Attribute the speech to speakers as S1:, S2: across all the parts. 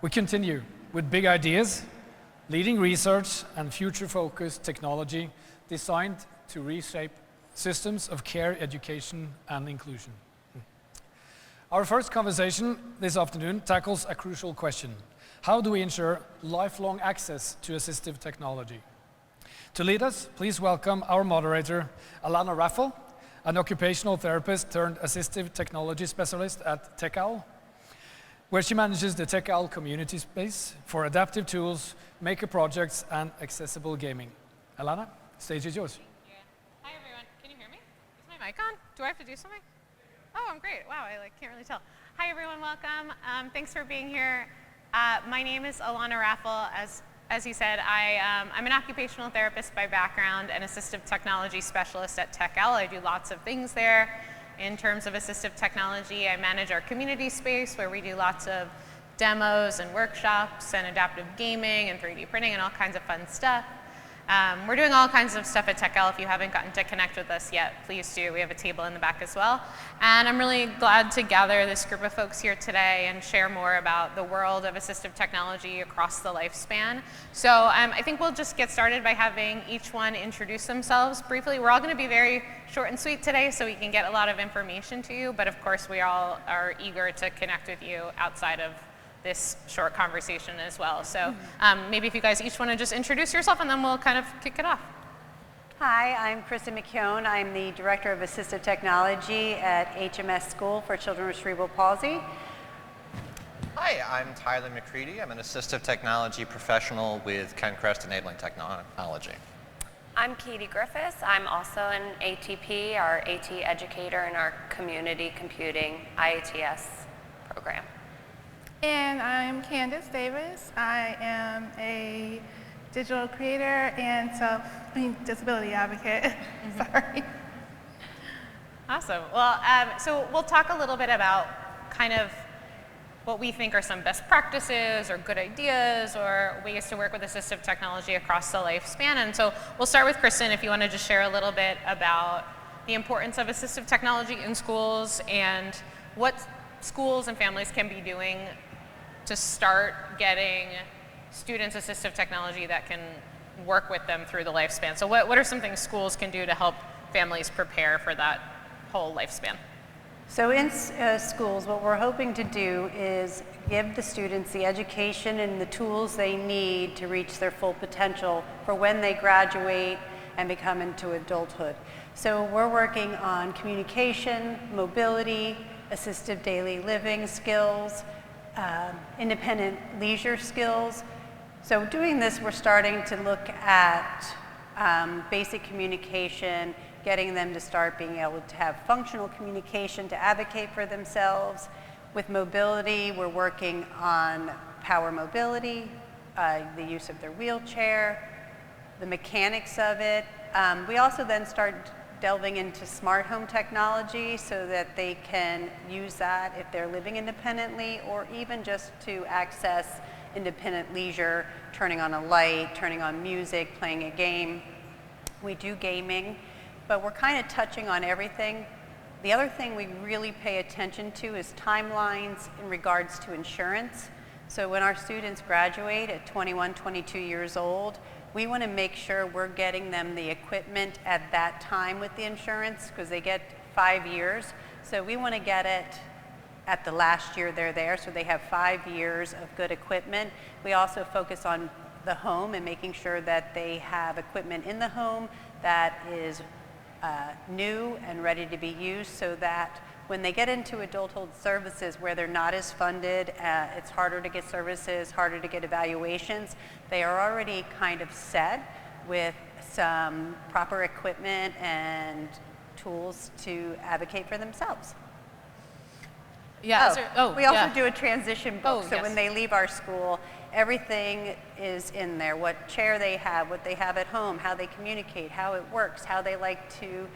S1: We continue with big ideas, leading research and future-focused technology designed to reshape systems of care, education, and inclusion. Our first conversation this afternoon tackles a crucial question. How do we ensure lifelong access to assistive technology? To lead us, please welcome our moderator, Alanna Raffel, an occupational therapist turned assistive technology specialist at TechOWL, where she manages the TechOWL community space for adaptive tools, maker projects, and accessible gaming. Alanna, stage is yours.
S2: Yeah. Hi, everyone. Can you hear me? Is my mic on? Do I have to do something? Oh, I'm great. Wow, I can't really tell. Hi, everyone. Welcome. Thanks for being here. My name is Alanna Raffel. As you said, I'm an occupational therapist by background and assistive technology specialist at TechOWL. I do lots of things there. In terms of assistive technology, I manage our community space where we do lots of demos and workshops and adaptive gaming and 3D printing and all kinds of fun stuff. We're doing all kinds of stuff at TechOWL. If you haven't gotten to connect with us yet, please do. We have a table in the back as well. And I'm really glad to gather this group of folks here today and share more about the world of assistive technology across the lifespan. So I think we'll just get started by having each one introduce themselves briefly. We're all going to be very short and sweet today so we can get a lot of information to you. But of course, we all are eager to connect with you outside of this short conversation as well. So maybe if you guys each want to just introduce yourself and then we'll kind of kick it off.
S3: Hi, I'm Kristin McKeown. I'm the Director of Assistive Technology at HMS School for Children with Cerebral Palsy.
S4: Hi, I'm Tyler Macready. I'm an assistive technology professional with KenCrest Enabling Technology.
S5: I'm Griffiths. I'm also an ATP, our AT Educator in our Community Computing IATS program.
S6: And I'm Candice Davis. I am a digital creator and disability advocate. Sorry.
S2: Awesome. Well, so we'll talk a little bit about kind of what we think are some best practices or good ideas or ways to work with assistive technology across the lifespan. And so we'll start with Kristin, if you want to just share a little bit about the importance of assistive technology in schools and what schools and families can be doing to start getting students assistive technology that can work with them through the lifespan. So what are some things schools can do to help families prepare for that whole lifespan?
S3: So in schools, what we're hoping to do is give the students the education and the tools they need to reach their full potential for when they graduate and become into adulthood. So we're working on communication, mobility, assistive daily living skills, independent leisure skills. So doing this, we're starting to look at basic communication, getting them to start being able to have functional communication to advocate for themselves. With mobility, we're working on power mobility, the use of their wheelchair, the mechanics of it. We also then start delving into smart home technology so that they can use that if they're living independently or even just to access independent leisure, turning on a light, turning on music, playing a game. We do gaming, but we're kind of touching on everything. The other thing we really pay attention to is timelines in regards to insurance. So when our students graduate at 21, 22 years old, we want to make sure we're getting them the equipment at that time with the insurance because they get 5 years. So we want to get it at the last year they're there so they have 5 years of good equipment. We also focus on the home and making sure that they have equipment in the home that is new and ready to be used so that when they get into adulthood services where they're not as funded, it's harder to get services, harder to get evaluations, they are already kind of set with some proper equipment and tools to advocate for themselves.
S2: Yeah.
S3: We also do a transition book. So
S2: yes.
S3: when they leave our school, everything is in there. What chair they have, what they have at home, how they communicate, how it works, how they like to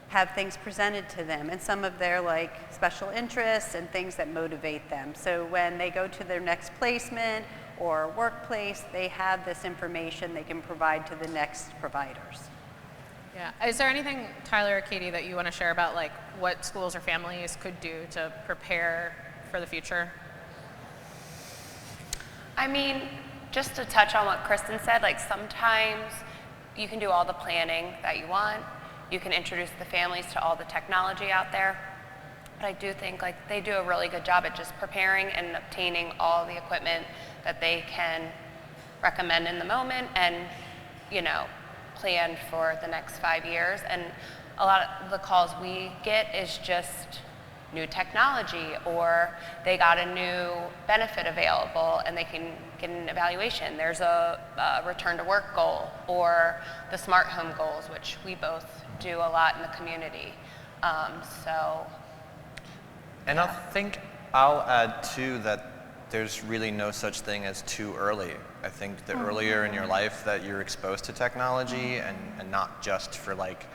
S3: have things presented to them, and some of their special interests and things that motivate them. So when they go to their next placement or workplace, they have this information they can provide to the next providers.
S2: Yeah. Is there anything, Tyler or Katie, that you want to share about what schools or families could do to prepare for the future?
S5: I mean, just to touch on what Kristin said, like sometimes you can do all the planning that you want. You can introduce the families to all the technology out there. But I do think like they do a really good job at just preparing and obtaining all the equipment that they can recommend in the moment and, you know, plan for the next 5 years. And a lot of the calls we get is just new technology, or they got a new benefit available and they can get an evaluation. There's a return to work goal, or the smart home goals, which we both do a lot in the community.
S4: And I think I'll add too that there's really no such thing as too early. I think the earlier in your life that you're exposed to technology, and not just for like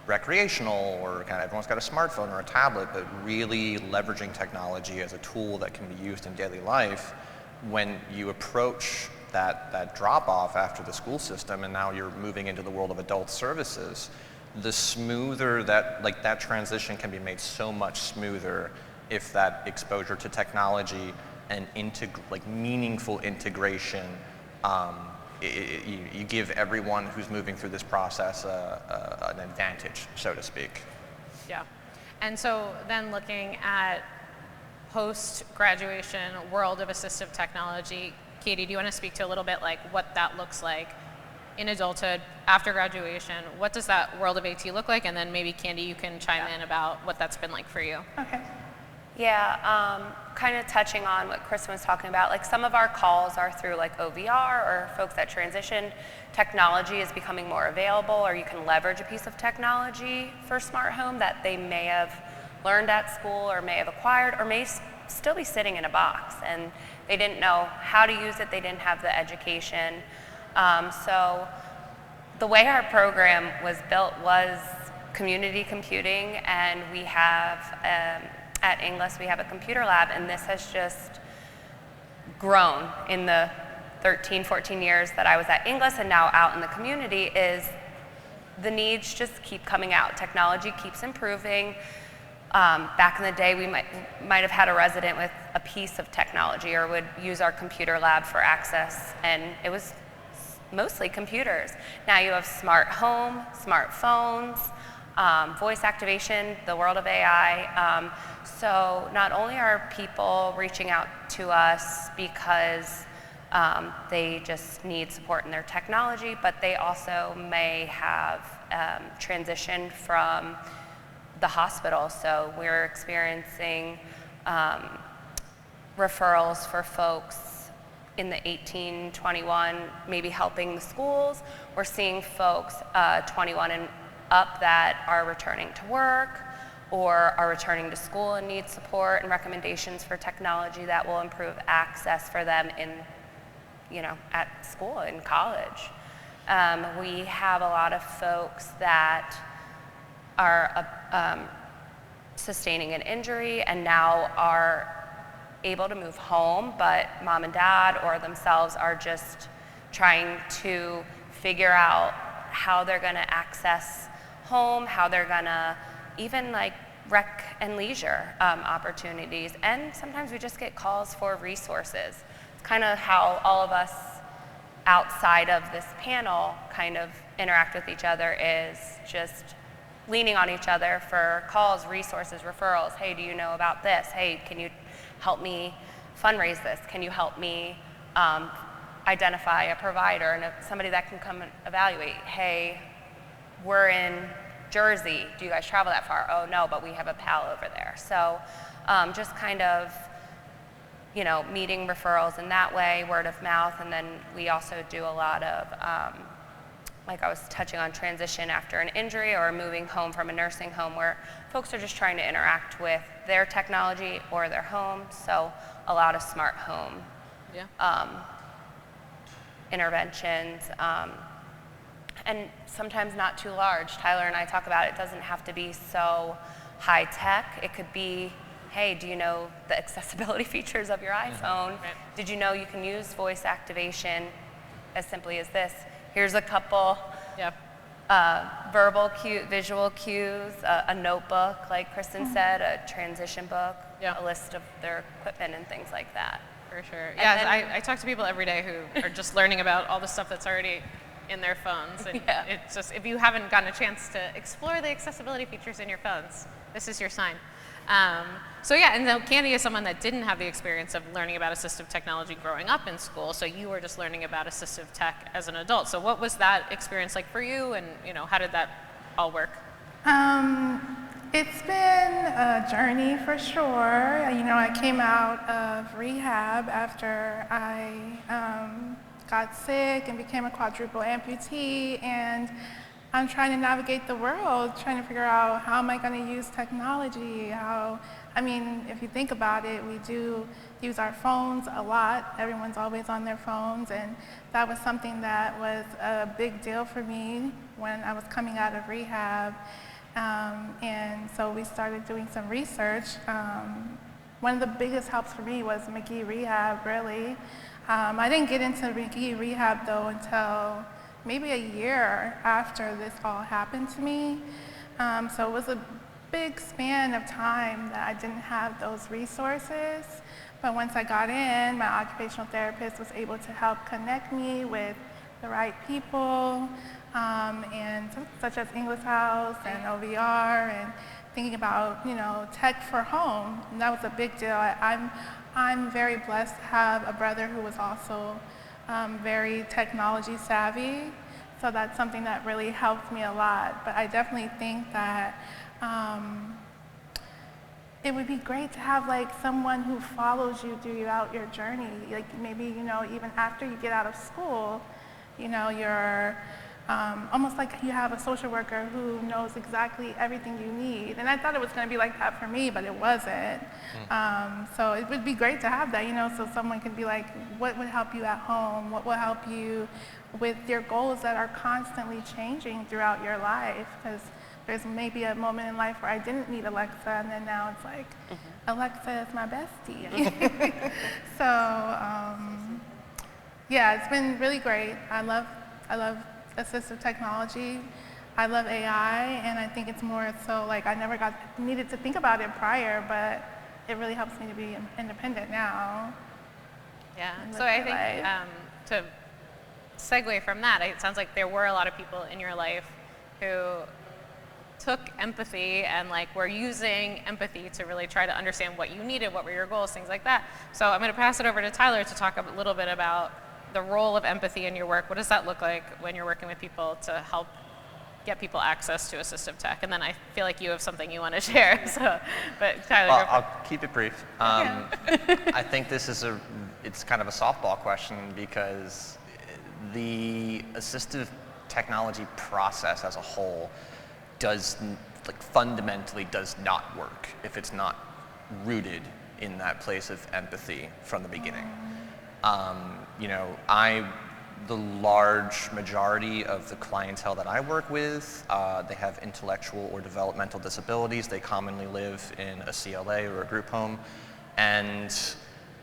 S4: recreational or kind of everyone's got a smartphone or a tablet, but really leveraging technology as a tool that can be used in daily life. When you approach that drop off after the school system and now you're moving into the world of adult services, the smoother that transition can be made so much smoother if that exposure to technology and meaningful integration, you give everyone who's moving through this process an advantage, so to speak.
S2: Yeah. And so then looking at post-graduation world of assistive technology, Katie, do you want to speak to a little bit like what that looks like in adulthood after graduation? What does that world of AT look like? And then maybe Candi, you can chime in about what that's been like for you.
S6: Okay.
S5: Yeah, kind of touching on what Kristin was talking about, like some of our calls are through like OVR or folks that transition. Technology is becoming more available, or you can leverage a piece of technology for smart home that they may have learned at school or may have acquired or may still be sitting in a box and they didn't know how to use it, they didn't have the education. So the way our program was built was community computing, and we have at Inglis, we have a computer lab, and this has just grown in the 13, 14 years that I was at Inglis and now out in the community. Is the needs just keep coming out. Technology keeps improving. Back in the day, we might have had a resident with a piece of technology or would use our computer lab for access, and it was mostly computers. Now you have smart home, smartphones, voice activation, the world of AI. So not only are people reaching out to us because they just need support in their technology, but they also may have transitioned from the hospital. So we're experiencing referrals for folks in the 18, 21, maybe helping the schools. We're seeing folks 21 and up that are returning to work or are returning to school and need support and recommendations for technology that will improve access for them in, at school, in college. We have a lot of folks that are sustaining an injury and now are able to move home, but mom and dad or themselves are just trying to figure out how they're going to access home, how they're going to even like rec and leisure opportunities. And sometimes we just get calls for resources. It's kind of how all of us outside of this panel kind of interact with each other, is just leaning on each other for calls, resources, referrals. Hey, do you know about this? Hey, can you help me fundraise this? Can you help me identify a provider and somebody that can come and evaluate? Hey, we're in Jersey. Do you guys travel that far? Oh, no, but we have a pal over there. So just kind of, meeting referrals in that way, word of mouth. And then we also do a lot of, like I was touching on, transition after an injury or moving home from a nursing home, where folks are just trying to interact with their technology or their home. So a lot of smart home interventions, and sometimes not too large. Tyler and I talk about it doesn't have to be so high tech. It could be, hey, do you know the accessibility features of your iPhone? Right. Did you know you can use voice activation as simply as this? Here's a couple verbal visual cues, a notebook, like Kristin said, a transition book, a list of their equipment and things like that.
S2: For sure. Yeah, I talk to people every day who are just learning about all the stuff that's already in their phones. And it's just, if you haven't gotten a chance to explore the accessibility features in your phones, this is your sign. So yeah, and then Candi is someone that didn't have the experience of learning about assistive technology growing up in school, so you were just learning about assistive tech as an adult. So what was that experience like for you, and how did that all work?
S6: It's been a journey for sure. I came out of rehab after I got sick and became a quadruple amputee, and I'm trying to navigate the world, trying to figure out how am I going to use technology, if you think about it, we do use our phones a lot. Everyone's always on their phones, and that was something that was a big deal for me when I was coming out of rehab. And so we started doing some research. One of the biggest helps for me was McKee Rehab, really. I didn't get into McKee Rehab, though, until maybe a year after this all happened to me. So it was a big span of time that I didn't have those resources. But once I got in, my occupational therapist was able to help connect me with the right people, and such as Inglis House and OVR, and thinking about tech for home. And that was a big deal. I'm very blessed to have a brother who was also very technology savvy, so that's something that really helped me a lot. But I definitely think that it would be great to have someone who follows you throughout your journey. Maybe even after you get out of school, you're almost like you have a social worker who knows exactly everything you need. And I thought it was going to be like that for me, but it wasn't. So it would be great to have that, so someone can be like, what would help you at home? What will help you with your goals that are constantly changing throughout your life? Because there's maybe a moment in life where I didn't need Alexa, and then now it's like, Alexa is my bestie. So yeah, it's been really great. I love assistive technology. I love AI, and I think it's more so I never needed to think about it prior, but it really helps me to be independent now.
S2: Yeah, so I think to segue from that, it sounds like there were a lot of people in your life who took empathy and were using empathy to really try to understand what you needed, what were your goals, things like that. So I'm going to pass it over to Tyler to talk a little bit about the role of empathy in your work. What does that look like when you're working with people to help get people access to assistive tech? And then I feel like you have something you want to share. So, but Tyler,
S4: well, I'll keep it brief. I think it's kind of a softball question, because the assistive technology process as a whole fundamentally does not work if it's not rooted in that place of empathy from the beginning. The large majority of the clientele that I work with, they have intellectual or developmental disabilities. They commonly live in a CLA or a group home. And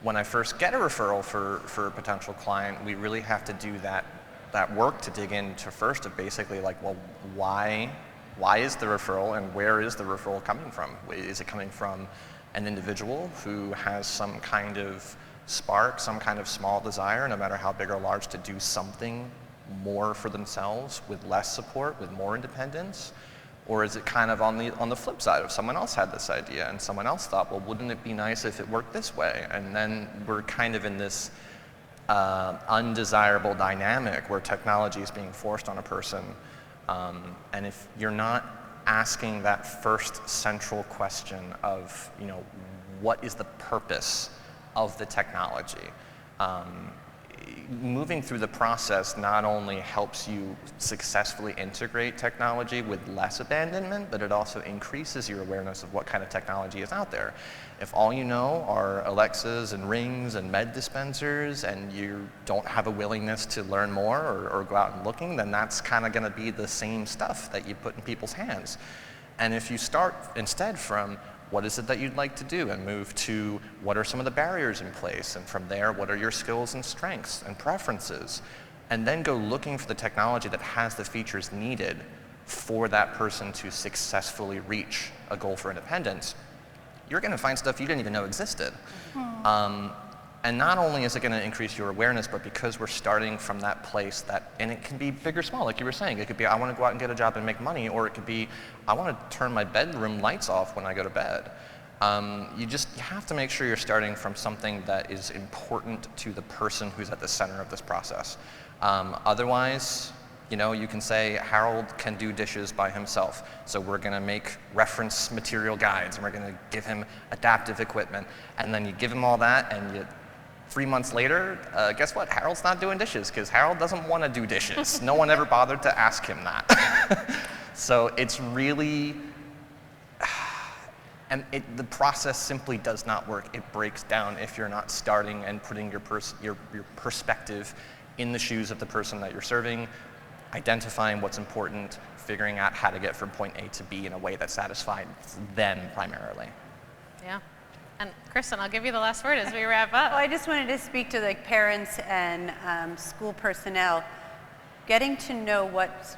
S4: when I first get a referral for a potential client, we really have to do that work to dig into first of basically why is the referral, and where is the referral coming from? Is it coming from an individual who has some kind of spark, some kind of small desire, no matter how big or large, to do something more for themselves with less support, with more independence? Or is it kind of on the flip side of someone else had this idea and someone else thought, well, wouldn't it be nice if it worked this way? And then we're kind of in this undesirable dynamic where technology is being forced on a person. And if you're not asking that first central question of, what is the purpose of the technology? Moving through the process not only helps you successfully integrate technology with less abandonment, but it also increases your awareness of what kind of technology is out there. If all you know are Alexas and Rings and med dispensers, and you don't have a willingness to learn more or go out and looking, then that's kind of going to be the same stuff that you put in people's hands. And if you start instead from what is it that you'd like to do, and move to what are some of the barriers in place, and from there, what are your skills and strengths and preferences, and then go looking for the technology that has the features needed for that person to successfully reach a goal for independence, you're going to find stuff you didn't even know existed. And not only is it going to increase your awareness, but because we're starting from that place and it can be big or small, like you were saying. It could be, I want to go out and get a job and make money, or it could be, I want to turn my bedroom lights off when I go to bed. You have to make sure you're starting from something that is important to the person who's at the center of this process. Otherwise, you can say Harold can do dishes by himself, so we're going to make reference material guides, and we're going to give him adaptive equipment, and then you give him all that, and 3 months later, guess what? Harold's not doing dishes, because Harold doesn't want to do dishes. No one ever bothered to ask him that. So it's really, and the process simply does not work. It breaks down if you're not starting and putting your perspective in the shoes of the person that you're serving, identifying what's important, figuring out how to get from point A to B in a way that satisfies them primarily.
S2: Yeah. And Kristin, I'll give you the last word as we wrap up.
S3: Well, I just wanted to speak to parents and school personnel. Getting to know what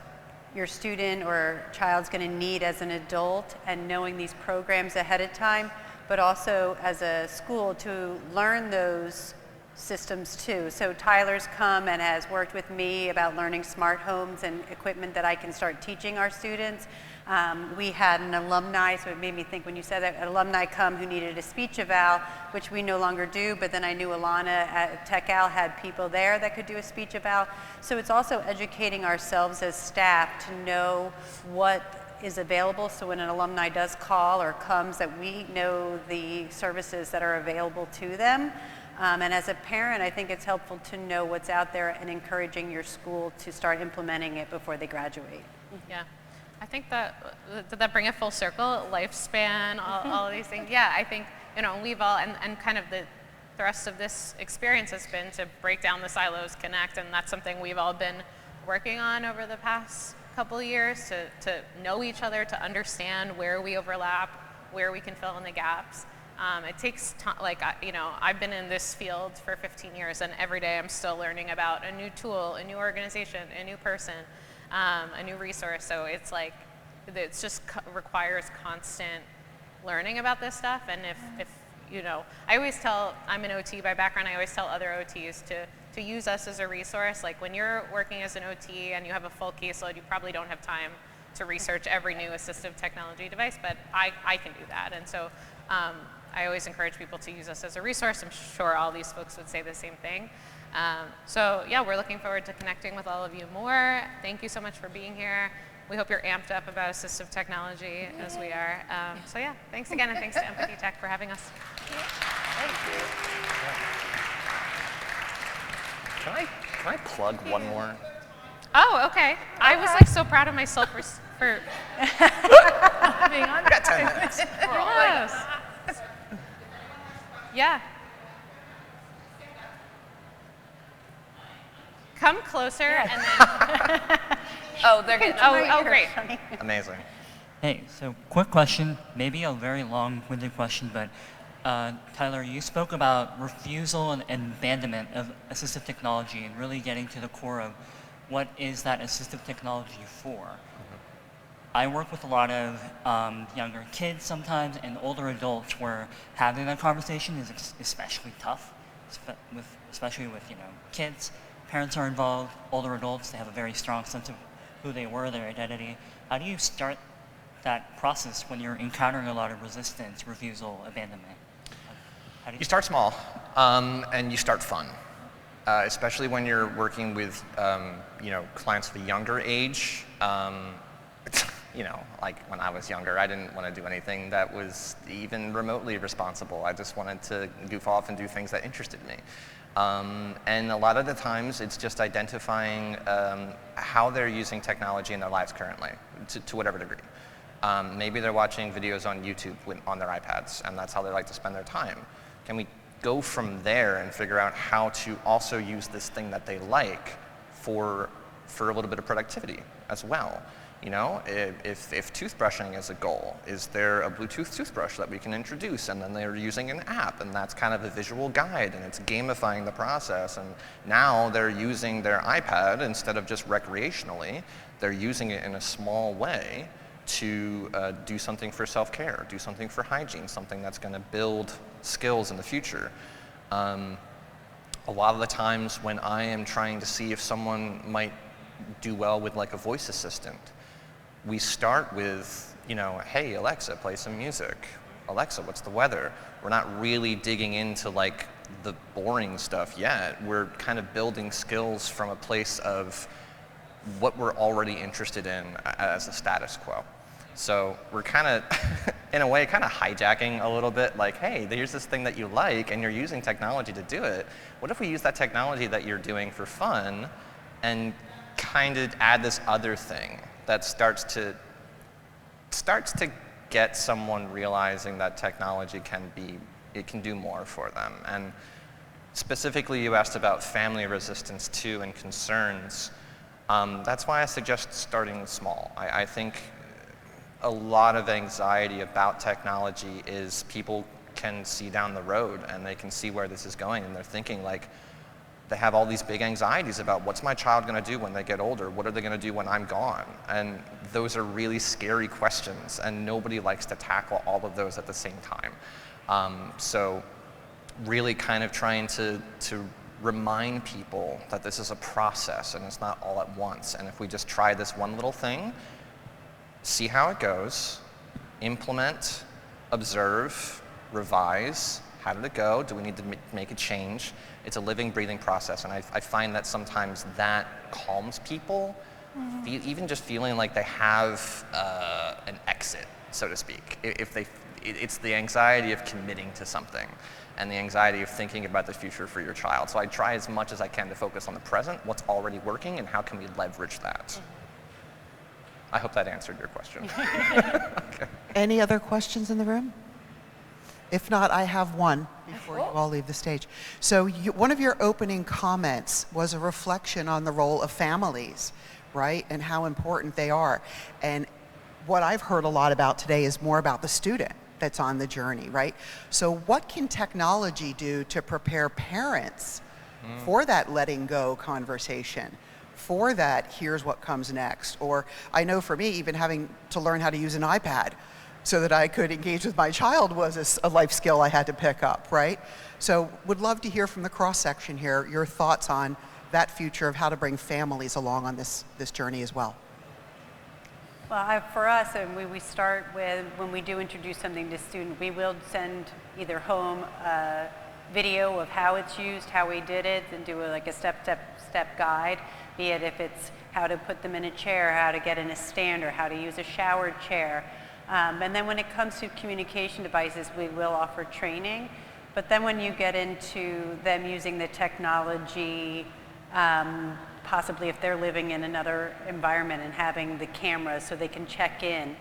S3: your student or child's going to need as an adult and knowing these programs ahead of time, but also as a school to learn those systems too. So Tyler's come and has worked with me about learning smart homes and equipment that I can start teaching our students. We had an alumni, so it made me think when you said that, an alumni come who needed a speech eval, which we no longer do, but then I knew Alanna at TechOWL had people there that could do a speech eval. So it's also educating ourselves as staff to know what is available, so when an alumni does call or comes, that we know the services that are available to them. And as a parent, I think it's helpful to know what's out there and encouraging your school to start implementing it before they graduate.
S2: Yeah. I think did that bring it full circle? Lifespan, all of these things. Yeah, I think, we've all, and kind of the thrust of this experience has been to break down the silos, connect, and that's something we've all been working on over the past couple of years to know each other, to understand where we overlap, where we can fill in the gaps. It takes time, I've been in this field for 15 years, and every day I'm still learning about a new tool, a new organization, a new person, a new resource. So it's it's just requires constant learning about this stuff. And if I always tell, I'm an OT by background, I always tell other OTs to use us as a resource. Like when you're working as an OT and you have a full caseload, you probably don't have time to research every new assistive technology device, but I can do that. And so I always encourage people to use us as a resource. I'm sure all these folks would say the same thing. So yeah, we're looking forward to connecting with all of you more. Thank you so much for being here. We hope you're amped up about assistive technology as we are. So yeah, thanks again, and thanks to EmpathyTech for having us.
S3: Thank you.
S4: Can I plug one more?
S2: Oh, okay. I was so proud of myself for
S6: Being on
S4: We got 10 minutes.
S2: yes. Yeah. Come closer and then.
S5: Oh, they're getting.
S2: Oh, great.
S4: Amazing.
S7: Hey, so quick question, maybe a very long-winded question, but Tyler, you spoke about refusal and abandonment of assistive technology and really getting to the core of what is that assistive technology for. I work with a lot of younger kids sometimes and older adults where having that conversation is especially tough, especially with kids. Parents are involved, older adults, they have a very strong sense of who they were, their identity. How do you start that process when you're encountering a lot of resistance, refusal, abandonment?
S4: You start small, and you start fun, especially when you're working with clients of a younger age. Like when I was younger, I didn't want to do anything that was even remotely responsible. I just wanted to goof off and do things that interested me. And a lot of the times, it's just identifying how they're using technology in their lives currently, to whatever degree. Maybe they're watching videos on YouTube on their iPads, and that's how they like to spend their time. Can we go from there and figure out how to also use this thing that they like for a little bit of productivity as well? If toothbrushing is a goal, is there a Bluetooth toothbrush that we can introduce, and then they're using an app, and that's kind of a visual guide, and it's gamifying the process, and now they're using their iPad instead of just recreationally, they're using it in a small way to do something for self-care, do something for hygiene, something that's going to build skills in the future. a lot of the times when I am trying to see if someone might do well with like a voice assistant, we start with, you know, hey Alexa, play some music. Alexa, what's the weather? We're not really digging into like the boring stuff yet. We're kind of building skills from a place of what we're already interested in as a status quo. So we're kind of, in a way, kind of hijacking a little bit, like, hey, here's this thing that you like, and you're using technology to do it. What if we use that technology that you're doing for fun and kind of add this other thing that starts to get someone realizing that technology can do more for them. And specifically, you asked about family resistance too and concerns. That's why I suggest starting small. I think a lot of anxiety about technology is people can see down the road and they can see where this is going, and they're thinking like, they have all these big anxieties about what's my child going to do when they get older? What are they going to do when I'm gone? And those are really scary questions, and nobody likes to tackle all of those at the same time. So really kind of trying to remind people that this is a process and it's not all at once. And if we just try this one little thing, see how it goes, implement, observe, revise. How did it go? Do we need to make a change? It's a living, breathing process, and I find that sometimes that calms people, even just feeling like they have an exit, so to speak. It's the anxiety of committing to something and the anxiety of thinking about the future for your child. So I try as much as I can to focus on the present, what's already working, and how can we leverage that. I hope that answered your question. Okay.
S8: Any other questions in the room? If not, I have one before you all leave the stage. So one of your opening comments was a reflection on the role of families, right? And how important they are. And what I've heard a lot about today is more about the student that's on the journey, right? So what can technology do to prepare parents for that letting go conversation? For that, here's what comes next. Or I know for me, even having to learn how to use an iPad so that I could engage with my child was a life skill I had to pick up, right? So would love to hear from the cross-section here, your thoughts on that future of how to bring families along on this journey as well.
S3: Well, for us, we start with, when we do introduce something to students, we will send either home a video of how it's used, how we did it, and do like a step-step guide, be it if it's how to put them in a chair, how to get in a stand, or how to use a shower chair. And then when it comes to communication devices, we will offer training. But then when you get into them using the technology, possibly if they're living in another environment and having the cameras so they can check in,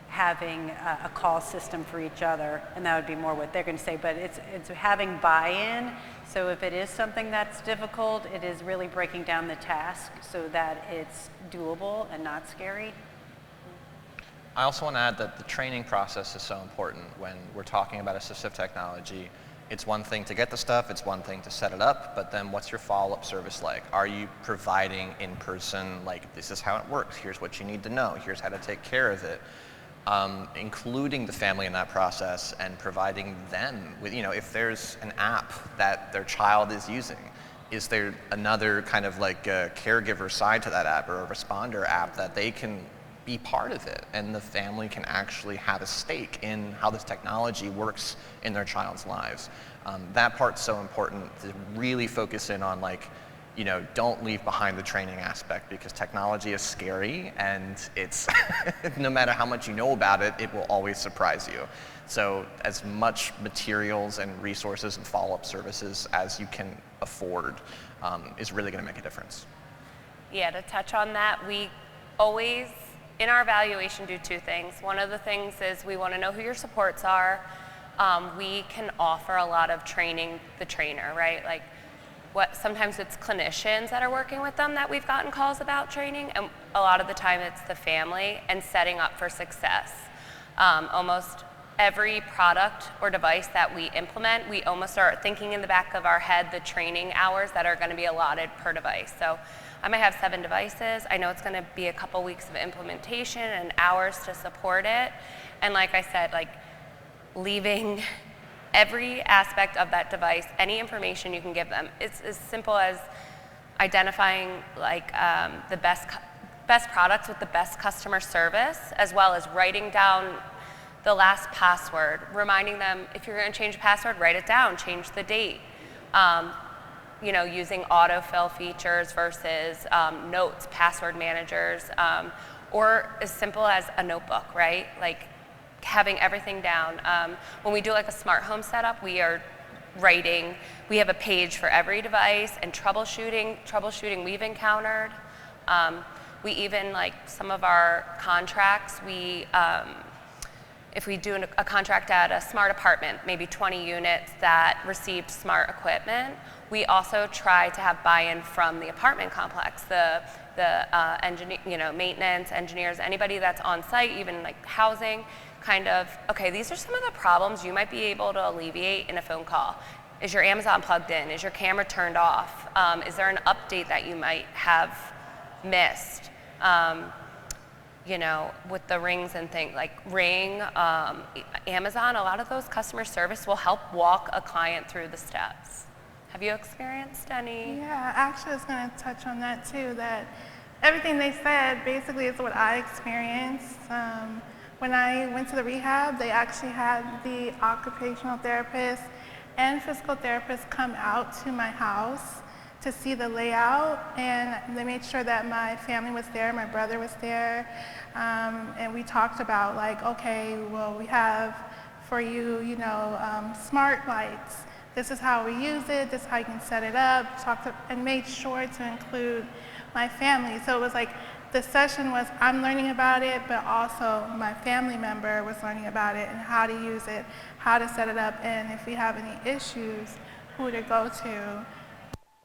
S3: having a call system for each other, and that would be more what they're going to say, but it's having buy-in. So if it is something that's difficult, it is really breaking down the task so that it's doable and not scary.
S4: I also want to add that the training process is so important when we're talking about assistive technology. It's one thing to get the stuff, it's one thing to set it up, but then what's your follow-up service like? Are you providing in person, like, this is how it works, here's what you need to know, here's how to take care of it? Including the family in that process and providing them with, you know, if there's an app that their child is using, is there another kind of like a caregiver side to that app or a responder app that they can be part of it, and the family can actually have a stake in how this technology works in their child's lives. That part's so important to really focus in on, like, you know, don't leave behind the training aspect, because technology is scary and it's, no matter how much you know about it, it will always surprise you. So as much materials and resources and follow-up services as you can afford is really going to make a difference.
S5: Yeah, to touch on that, we always, in our evaluation, do two things. One of the things is we want to know who your supports are. We can offer a lot of training the trainer, right? Like, sometimes it's clinicians that are working with them that we've gotten calls about training, and a lot of the time it's the family and setting up for success. Almost every product or device that we implement, we almost are thinking in the back of our head the training hours that are going to be allotted per device. So I might have 7 devices. I know it's going to be a couple weeks of implementation and hours to support it. And like I said, like, leaving every aspect of that device, any information you can give them. It's as simple as identifying like the best products with the best customer service, as well as writing down the last password, reminding them if you're going to change a password, write it down, change the date. You know, using autofill features versus notes, password managers, or as simple as a notebook, right? Like having everything down. When we do like a smart home setup, we are writing, we have a page for every device and troubleshooting we've encountered. We even, like some of our contracts, if we do a contract at a smart apartment, maybe 20 units that received smart equipment, we also try to have buy-in from the apartment complex, the engineer, you know, maintenance, engineers, anybody that's on site, even like housing, kind of, okay, these are some of the problems you might be able to alleviate in a phone call. Is your Amazon plugged in? Is your camera turned off? Is there an update that you might have missed? You know, with the rings and things like Ring, Amazon, a lot of those customer service will help walk a client through the steps. Have you experienced any?
S6: Yeah, actually I was going to touch on that too, that everything they said basically is what I experienced. When I went to the rehab, they actually had the occupational therapist and physical therapist come out to my house to see the layout, and they made sure that my family was there, my brother was there, and we talked about like, okay, well, we have for you, you know, smart lights. This is how we use it, this is how you can set it up, and made sure to include my family. So it was like, the session was, I'm learning about it, but also my family member was learning about it and how to use it, how to set it up, and if we have any issues, who to go to.